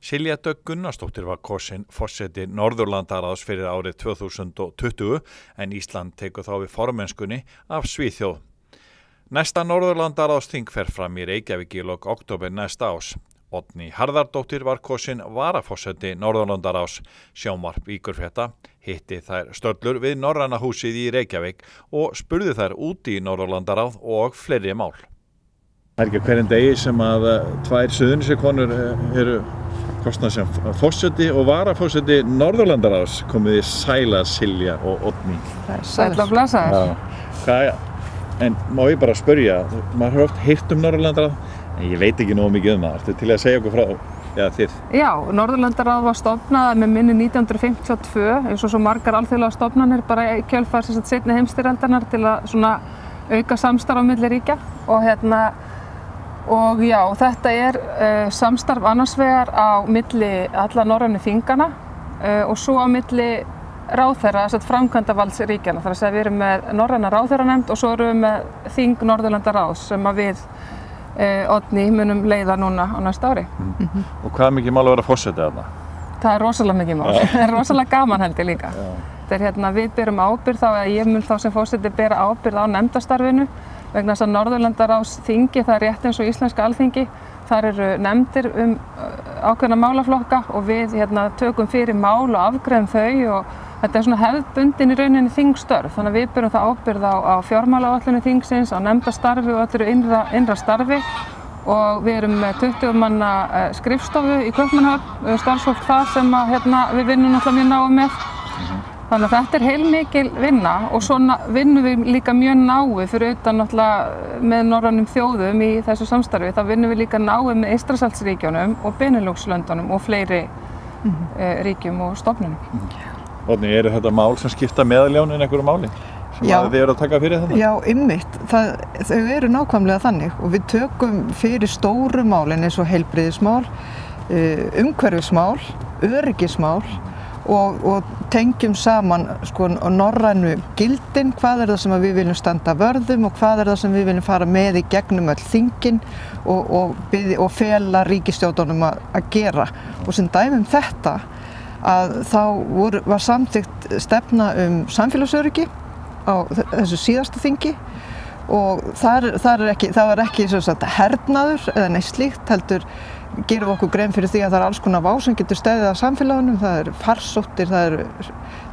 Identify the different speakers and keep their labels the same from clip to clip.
Speaker 1: Silja Dögg Gunnarsdóttir var kosin forseti Norðurlandaráðs fyrir árið 2020 en Ísland tekur þá við formennskunni af Svíþjóð. Næsta Norðurlandaráðsþing fer fram í Reykjavík í lok október næsta árs. Oddný Harðardóttir var kosin varaforseti Norðurlandaráðs. Sjónvarp Víkurfrétta hitti þær Stöllur við Norræna húsið í Reykjavík og spurði þær út í Norðurlandaráð og fleiri mál. Það ekki hverjum degi sem að tvær Suðurnesjakonur eru kosnar sem forseti og varaforseti Norðurlandaráðs. Komið þið sælar Silja og Oddný.
Speaker 2: Sæla blessaður.
Speaker 1: En má ég bara spyrja, maður hefur oft heyrt Norðurlandaráð, en ég veit ekki nógu mikið það. Ertu til að segja okkur frá þið?
Speaker 2: Já, Norðurlandaráð var stofnað með minni 1952, eins og svo margar alþjóðlegar stofnanir bara í kjölfar seinni heimsstyrjaldarinnar til að auka samstarf á milli ríkja. Og já, þetta samstarf annars vegar á milli alla norrænu þingana og svo á milli ráðherra, framkvæmdavalds ríkjanna. Þar að segja við erum með norræna ráðherranefnd og svo erum við með þing Norðurlandaráðs sem að við Oddný munum leiða núna á næsta ári.
Speaker 1: Og hvað er mikið mál að vera forseti þarna?
Speaker 2: Það er rosalega mikið mál. Það er rosalega gaman held ég líka. Þetta er við berum ábyrgð þá, eða ég mun þá sem forseti bera ábyrgð á nefndastarfinu vegna þess að Norðurlandaráðsþingi, það er rétt eins og íslenska alþingi. Þar eru nefndir ákveðna málaflokka og við tökum fyrir mál og afgreiðum þau og þetta er hefðbundin í rauninni þingstörf. Þannig að við berum það ábyrgð á fjármálaáætlun þingsins, á nefndastarfi og öllu innra starfi og við erum með 20 manna skrifstofu í Kaupmannahöfn, starfsfólk þar sem við vinnum náttúrulega mjög náið með. Þannig að þetta er heilmikil vinna og svona vinnum við líka mjög náið fyrir utan náttúrulega með norrænum þjóðum í þessu samstarfi. Það vinnum við líka náið með Eystrasaltsríkjunum og Benelux-löndunum og fleiri ríkjum og stofnunum.
Speaker 1: Oddný, eru þetta mál sem skipta meðaljónin einhverju máli sem þið eru að taka fyrir þetta?
Speaker 3: Já, einmitt. Þau eru nákvæmlega þannig og við tökum fyrir stóru málin eins og heilbrigðismál, umhverfismál, öryggismál og tengjum saman norrænu gildin, hvað er það sem við viljum standa vörðum og hvað er það sem við viljum fara með í gegnum öll þingin og fela ríkisstjórnunum að gera. Og sem dæmi þetta að þá var samþykkt stefna samfélagsöryggi á þessu síðasta þingi og það var ekki hernaður eða neitt slíkt, heldur gerum við okkur grein fyrir því að það er alls konar vá sem getur steðið að samfélagunum. Það eru farsóttir, það eru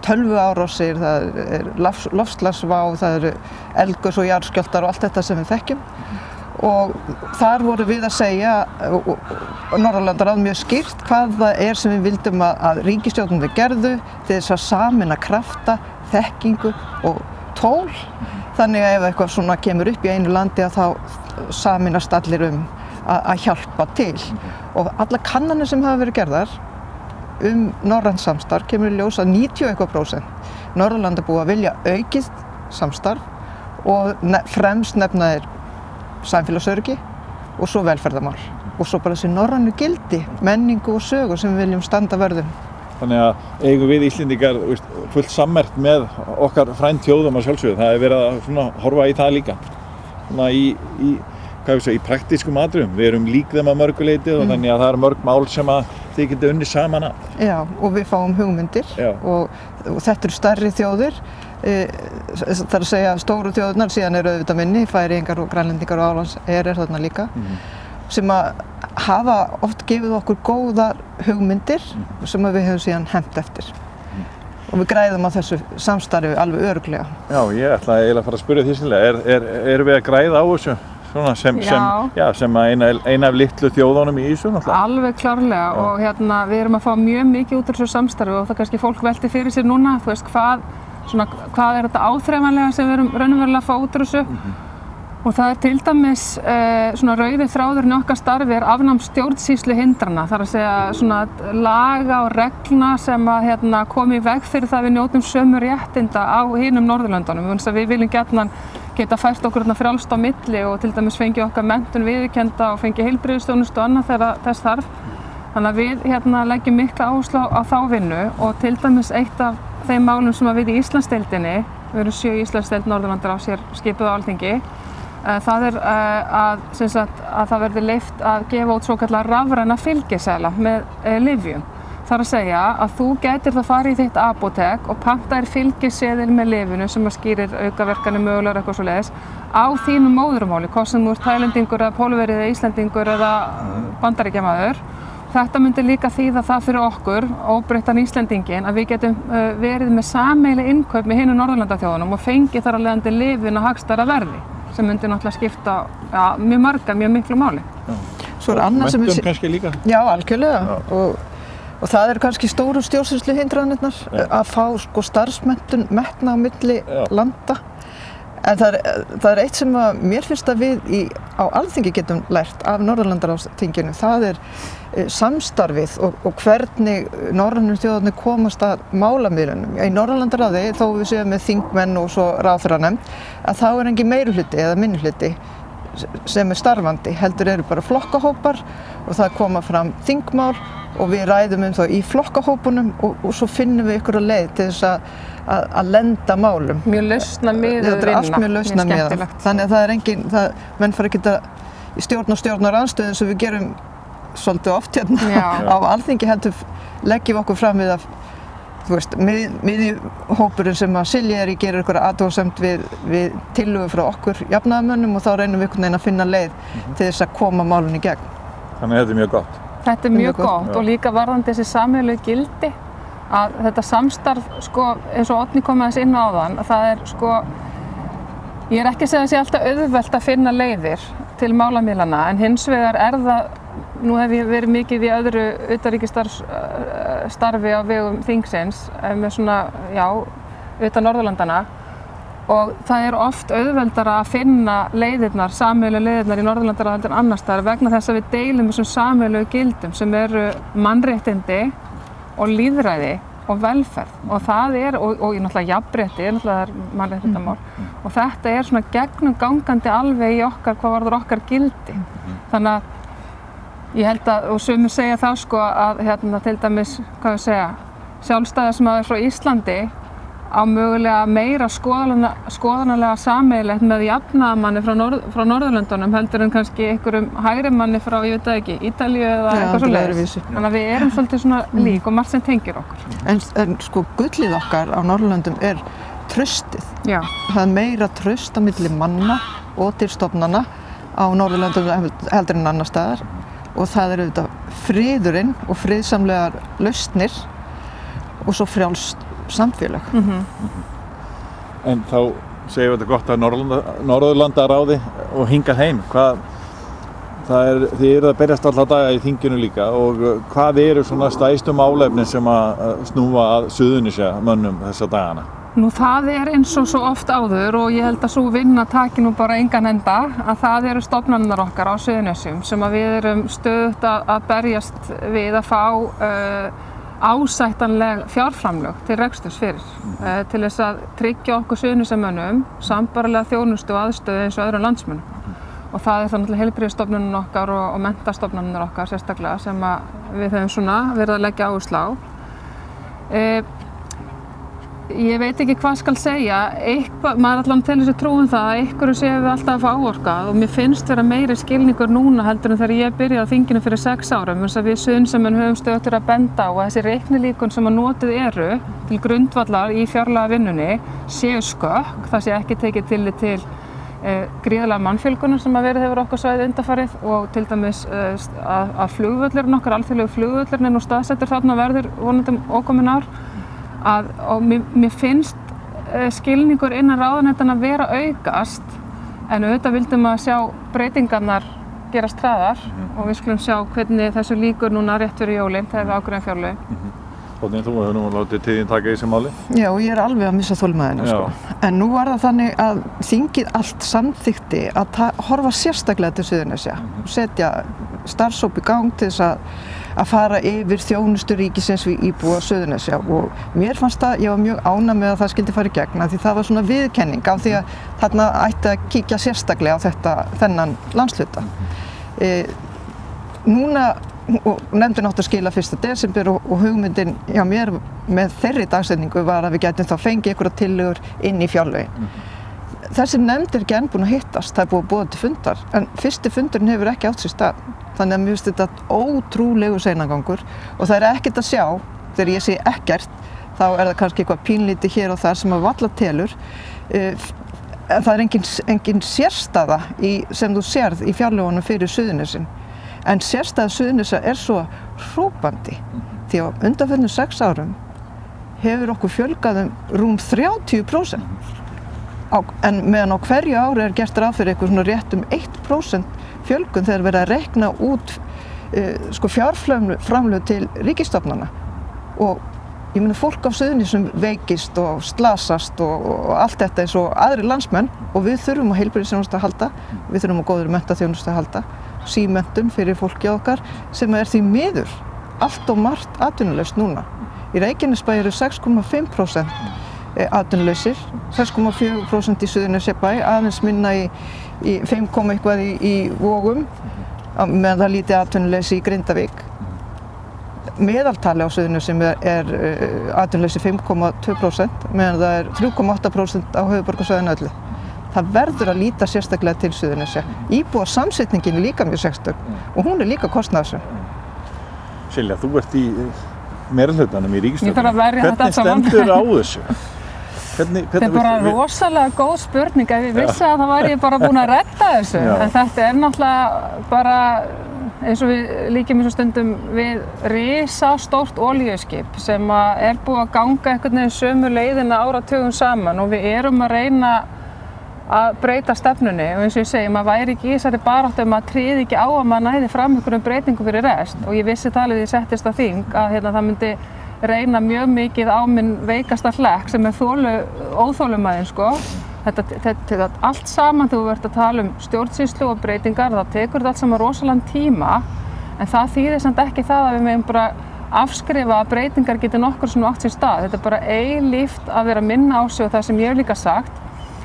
Speaker 3: tölvuárásir, það er loftslagsvá, það eru eldgos og jarðskjálftar og allt þetta sem við þekkjum. Og þar vorum við að segja, og Norðurlandaráð mjög skýrt, hvað það er sem við vildum að ríkisstjórnarnir gerðu til þess að sameina krafta, þekkingu og tól. Þannig að ef eitthvað svona kemur upp í einu landi að þá sameinast allir að hjálpa til. Og alla kannanir sem hafa verið gerðar norrænt samstarf kemur í ljós að 90% Norðurlandabúa vilja aukið samstarf og fremst nefna þeir samfélagsöryggi og svo velferðarmál. Og svo bara þessi norrænu gildi, menningu og sögu sem við viljum standa vörðum.
Speaker 1: Þannig að eigum við Íslendingar fullt sammerkt með okkar frændþjóðum að sjálfsögðu. Það er verið að horfa í það líka. Í praktískum atriðum. Við erum lík þeim að mörgu leyti og þannig að það eru mörg mál sem að þið getið unnið saman að.
Speaker 3: Já, og við fáum hugmyndir og þetta eru stærri þjóðir. Það er að segja stóru þjóðirnar, síðan eru auðvitað minni, Færeyingar og Grænlendingar og Álands er þarna líka, sem að hafa oft gefið okkur góðar hugmyndir sem að við höfum síðan hent eftir. Og við græðum á þessu samstarfi alveg örugglega.
Speaker 1: Já, ég ætla eiginlega að fara að spyrja því Silja, erum við að græða á þessu? Svona sem eina af litlu þjóðunum í þessu náttúrulega.
Speaker 2: Alveg klárlega og við erum að fá mjög mikið út úr þessu samstarfi og það kannski fólk velti fyrir sér núna, þú veist hvað er þetta áþreifanlega sem við erum raunverulega að fá út úr þessu. Og það er til dæmis rauði þráðurinn í okkar starfi er afnám stjórnsýsluhindrana. Það er að segja laga og reglna sem að komi í veg fyrir það að við njótum sömu réttinda á hinum Norðurlöndunum. Við viljum gjarnan geta fært okkur frjálst á milli og til dæmis fengi okkar menntun viðurkennda og fengi heilbrigðisþjónustu og annað þegar þess þarf. Þannig að við leggjum mikla áherslu á þá vinnu og til dæmis eitt af þeim málum sem við í Íslandsdeildinni, við erum 7 Íslandsdeild Norðurlandaráðs skipuð á Alþingi, Það að það verði leyft að gefa út svokallega rafræna fylgiseðla með lyfjum. Það er að segja að þú gætir það farið í þitt apótek og pantaðir fylgiseðil með lyfinu sem að skýrir aukaverkanir mögulegar eitthvað svoleiðis á þínu móðurmáli, hvort sem þú ert Tælendingur eða Pólverji eða Íslendingur eða Bandaríkjamaður. Þetta myndi líka þýða það fyrir okkur, óbreyttan Íslendinginn, að við getum verið með sameiginleg innkaup með hinum Norðurlandaþjóðunum og fengið þar af leiðandi lyfin á hagstæðara verði, sem myndi náttúrulega skipta mjög miklu máli.
Speaker 3: Svo annað sem
Speaker 1: menntun kannski líka?
Speaker 3: Já, algjörlega. Og það eru kannski stóru stjórnsýsluhindranirnar að fá starfsmenntun metna á milli landa. En það er eitt sem að mér finnst að við á Alþingi getum lært af Norðurlandaráðsþinginu. Það er samstarfið og hvernig norrænu þjóðarnir komast að málamiðlunum. Í Norðurlandaráði, þó við séum með þingmenn og svo ráðherranefnd, að þá er engin meirihluti eða minnihluti sem er starfandi. Heldur eru bara flokkahópar og það koma fram þingmál og við ræðum þá í flokkahópunum og svo finnum við ykkur leið til þess að lenda málum.
Speaker 2: Mjög lausnamiðuð vinna.
Speaker 3: Það er allt mjög lausnamiðað. Þannig að það er engin, menn fara ekki í stjórnarandstöðu sem við gerum svolítið oft hérna á Alþingi, heldur leggjum við okkur fram við að, þú veist, miðjuhópurinn sem að Silja í gerir ykkur athugasemd við tillögu frá okkur jafnaðarmönnum og þá reynum við einhvern veginn að finna leið til þess að koma málunni í gegn.
Speaker 1: Þannig að þetta er mjög gott.
Speaker 2: Þetta er mjög gott og líka varðandi þessi sameiginlegu gildi að þetta samstarf, eins og Oddný kom aðeins inn á áðan, að það er ég er ekki að segja að það sé alltaf auðvelt að finna leiðir til málamiðlana, en hins vegar er það, nú hef ég verið mikið í öðru utanríkisstarfi á vegum þingsins með utan Norðurlandana og það er oft auðveldara að finna leiðirnar, sameiginlegu leiðirnar í Norðurlandaráði en annars staðar vegna þess að við deilum þessum sameiginlegu gildum sem eru mannréttindi og lýðræði og velferð og það er, og náttúrulega jafnrétti, náttúrulega er mannréttindamál og þetta er svona gegnumgangandi alveg í okkar, hvað varður okkar gildi. Þannig að ég held að, og sumir segja þá að til dæmis, sjálfstæðismaður frá Íslandi á mögulega meira skoðanalega sameiginlegt með jafnaðarmanni frá Norðurlöndunum heldur en kannski einhverjum hægrimanni frá, ég veit það ekki, Ítalíu eða eitthvað svoleiðis. Þannig að við erum svolítið svona lík og margt sem tengir okkur.
Speaker 3: En gullið okkar á Norðurlöndum er traustið. Já. Það er meira traust á milli manna og til stofnana á Norðurlöndum heldur en annar staðar og það er auðvitað friðurinn og friðsamlegar lausnir og svo frjálst samfélag.
Speaker 1: En þá segjum við þetta gott að Norðurlandaráði og hingað heim. Þið eru að berjast alla daga í þinginu líka og hvað eru svona stærstu málefni sem að snúa að Suðurnesjamönnum þessa dagana?
Speaker 2: Nú það er eins og svo oft áður og ég held að sú vinna taki nú bara engan enda að það eru stofnanirnar okkar á Suðurnesjum sem að við erum stöðugt að berjast við að fá ásættanleg fjárframlög til reksturs fyrir til þess að tryggja okkur Suðurnesjamönnum sambærilega þjónustu og aðstöðu eins og öðrum landsmönnum og það er náttúrulega heilbrigðisstofnanirnar okkar og menntastofnanirnar okkar sérstaklega sem að við höfum svona verið að leggja áherslu á. Ég veit ekki hvað skal segja, maður allan til þessu trúum það að einhverju séum við alltaf að fá áorkað og mér finnst vera meiri skilningur núna heldur en þegar ég byrjaði á þinginu fyrir 6 árum þess að við Suðurnesjamenn höfum stöðugt að benda á að þessi reiknilíkön sem að notuð eru til grundvallar í fjárlagavinnunni séu skökk, það sé ekki tekið tillit til gríðarlega mannfjölgunar sem að verið hefur okkar svæði undanfarið og til dæmis að flugvöllurinn okkar, alþjóðlegu flugvöllurinn er nú staðsettur þarna verður vonandi ókomin ár og mér finnst skilningur innan ráðuneytanna vera aukast en auðvitað vildum að sjá breytingarnar gerast hraðar og við skulum sjá hvernig þessu líkur núna rétt fyrir jólin þegar við ákveðum fjárlögin.
Speaker 1: Oddný, þú hefur nú látið tíðin taka í þessi máli?
Speaker 3: Já, ég er alveg að missa þolinmæðina En nú var það þannig að þingið allt samþykkti að horfa sérstaklega til Suðurnesja og setja starfshóp í gang til þess að fara yfir þjónustu ríkisins við íbúa Suðurnesja og mér fannst ég var mjög ánægð með að það skyldi fara í gegn því það var svona viðurkenning á því að þarna ætti að kíkja sérstaklega á þennan landshluta. Núna og nefndin átti að skila 1. desember og hugmyndin hjá mér með þeirri dagsetningu var að við gætum þá fengið einhverjar tillögur inn í fjárlögin. þessi nefnd ekki enn búin að hittast, það búið að boða til fundar, en fyrsti fundurinn hefur ekki átt sér stað. Þannig að mér finnst þetta ótrúlegu seinagangur og það ekkert að sjá, þegar ég segi ekkert, þá það kannski eitthvað pínlítið hér og þar sem að valla telur. En það engin sérstaða sem þú sérð í fjárlögunum fyrir Suðurnesin. En sérstaða Suðurnesja svo hrópandi, því á undanförnum 6 árum hefur okkur fjölgað rúm 30%. En meðan á hverju ári gert ráð fyrir eitthvað svona rétt 1% fjölgun þegar verið að reikna út fjárframlög til ríkisstofnana. Og ég meina fólk á Suðurnesjum veikist og slasast og allt þetta eins og aðrir landsmenn og við þurfum á heilbrigðisþjónustu að halda, við þurfum á góðri menntaþjónustu að halda, símenntun fyrir fólkið okkar sem því miður allt og margt atvinnulaust núna. Í Reykjanesbæ eru 6,5% atvinnulausir, 6,4% í Suðurnesjabæ, aðeins minna í 5, eitthvað í Vogum, meðan það lítið atvinnuleysi í Grindavík. Meðaltali á Suðurnesjum atvinnuleysi 5,2%, meðan það 3,8% á höfuðborgarsvæðinu öllu. Það verður að líta sérstaklega til Suðurnesja. Íbúasamsetningin líka mjög sérstök og hún líka kostnaðarsöm.
Speaker 1: Silja, þú ert í meirihlutanum í ríkisstjórninni.
Speaker 2: Ég þarf að verja þetta allt saman.
Speaker 1: Hvernig stendur á þessu?
Speaker 2: Þetta bara rosalega góð spurning. Ef ég vissi að það væri ég bara búin að redda þessu. En þetta náttúrulega bara, eins og við líkjum eins og stundum við risastórt olíuskip sem búið að ganga einhvern veginn sömu leiðina áratugum saman og við erum að reyna að breyta stefnunni og eins og ég segi, maður væri ekki í þessari baráttu maður tryði ekki á að maður næði fram einhverjum breytingum fyrir rest og ég vissi talið því ég settist á þing að það myndi reyna mjög mikið á minn veikasta hlekk sem óþolumæðin sko. Þetta allt saman þegar þú ert að tala stjórnsýslu og breytingar, það tekur þetta allt saman rosalega tíma en það þýðir samt ekki það að við megum bara afskrifa að breytingar geti nokkur sem átt sér stað. Þetta bara eilíft að vera að minna á sig og það sem ég hef líka sagt.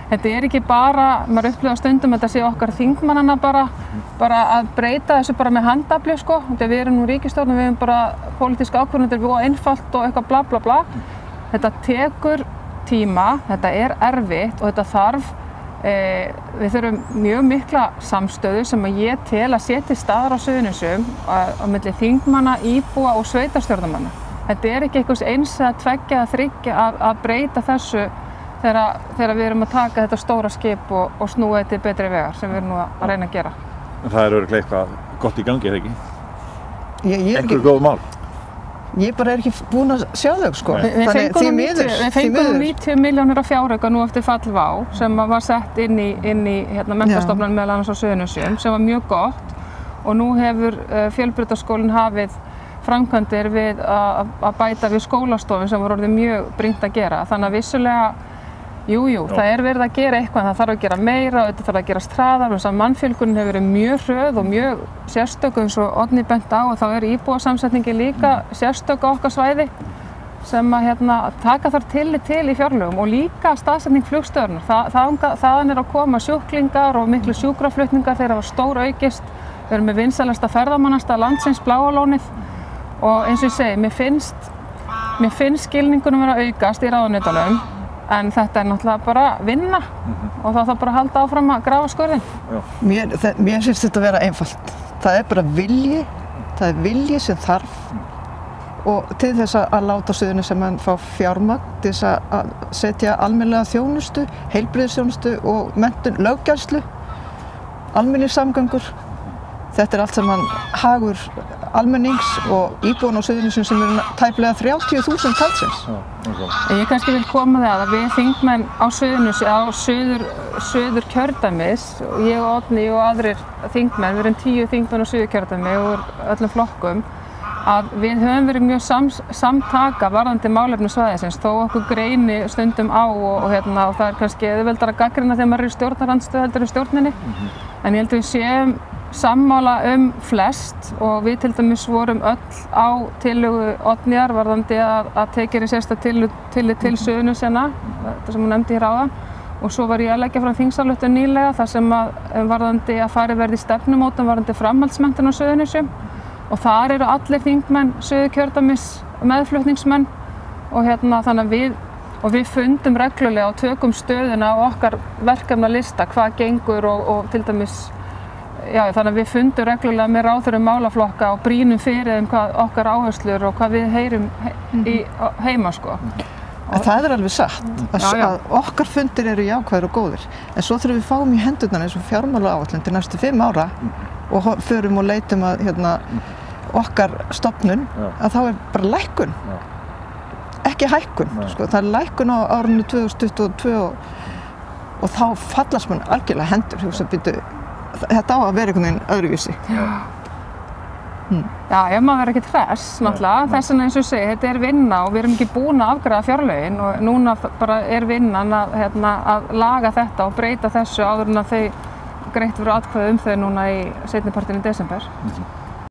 Speaker 2: Þetta ekki bara, maður upplifir stundum að þetta sé okkar þingmannanna bara að breyta þessu bara með handafli sko. Þegar við erum nú ríkisstjórn, við erum bara pólitíska ákvörðun, þetta og einfalt og eitthvað bla bla bla. Þetta tekur tíma, þetta erfitt og þetta þarf, við þurfum mjög mikla samstöðu sem að ég tel að setja staðar á Suðurnesjum á milli þingmanna, íbúa og sveitarstjórnarmanna. Þetta ekki eitthvað eins að tveggja að þriggja að breyta þessu þegar við erum að taka þetta stóra skip og snúa þetta til betri vegar sem við erum nú að reyna að gera.
Speaker 1: En það örugglega eitthvað gott í gangi, eða ekki? Einhver góð mál?
Speaker 3: Ég bara ekki búin að sjá þau sko.
Speaker 2: Við fengum 90 milljónir á fjárauka nú eftir fall WOW sem var sett inn í menntastofnun meðal annars á Suðurnesjum sem var mjög gott og nú hefur Fjölbrautaskólinn hafið framkvæmdir við að bæta við skólastofum sem var orðið mjög brýnt að gera. Þannig að vissulega Jú, það verið að gera eitthvað en það þarf að gera meira og þetta þarf að gerast hraðar og mannfjölgunin hefur verið mjög hröð og mjög sérstök eins og Oddný bent á og þá íbúasamsetningi líka sérstök á okkar svæði sem að taka þar tillit til í fjárlögum og líka staðsetning flugstöðvarnar. Þaðan að koma sjúklingar og miklu sjúkraflutningar þeir hafa stór aukist. Við erum með vinsælasta ferðamannastað landsins, Bláa lónið og eins og ég segi, mér finnst skilningunum vera að aukast í ráðuneytunum. En þetta náttúrulega bara vinna og það þarf bara að halda áfram að grafa skurðinn.
Speaker 3: Mér finnst þetta að vera einfalt. Það bara vilji, það vilji sem þarf og til þess að láta Suðurnesjamenn fá fjármagn, til þess að setja almennilega þjónustu, heilbrigðisþjónustu og menntun, löggæslu, almenningssamgöngur. Þetta allt saman hagur almennings og íbúan á Suðurnesjum sem eru tæplega 30.000 talsins.
Speaker 2: Ég kannski vil koma það að við þingmenn á Suðurnesjum, á suður kjördæmis, ég og Oddný og aðrir þingmenn, við erum 10 þingmenn á suður kjördæmi og öllum flokkum, að við höfum verið mjög samtaka varðandi málefni svæðisins, þó okkur greini stundum á og það kannski auðveldara að gagnrýna þegar maður í stjórnarandstöðu heldur í stjórninni, en ég held að við séum sammála flest og við til dæmis vorum öll á tillögu Oddnýjar varðandi að tekið sérstakt tillit til Suðurnesjanna, þetta sem hún nefndi hér áðan, og svo var ég að leggja fram þingsályktun nýlega þar sem varðandi að farið verði stefnumótun varðandi framhaldsmenntun á Suðurnesjum og þar eru allir þingmenn Suðurkjördæmis meðflutningsmenn og þannig að við og við fundum reglulega og tökum stöðuna á okkar verkefnalista, hvað gengur og til dæmis, já, þannig að við fundum reglulega með ráðherrum málaflokka og brýnum fyrir þeim hvað okkar áherslur og hvað við heyrum heima, sko.
Speaker 3: En það alveg satt, að okkar fundir eru jákvæðir og góðir, en svo þegar við fáum í hendurnar eins og fjármálaáætlun til næstu 5 ára og förum og leitum að okkar stofnun, að þá bara lækkun, ekki hækkun, sko, það lækkun á árinu 2022 og þá fallast mann algjörlega hendur, þetta á að vera einhvern veginn öðruvísi.
Speaker 2: Já, ef maður verður ekkert hress, náttúrulega, þess vegna eins og ég segi, þetta vinna og við erum ekki búin að afgreiða fjárlögin og núna bara vinnan að laga þetta og breyta þessu áður en að þau greitt voru atkvæði þau núna í seinni partinn í desember.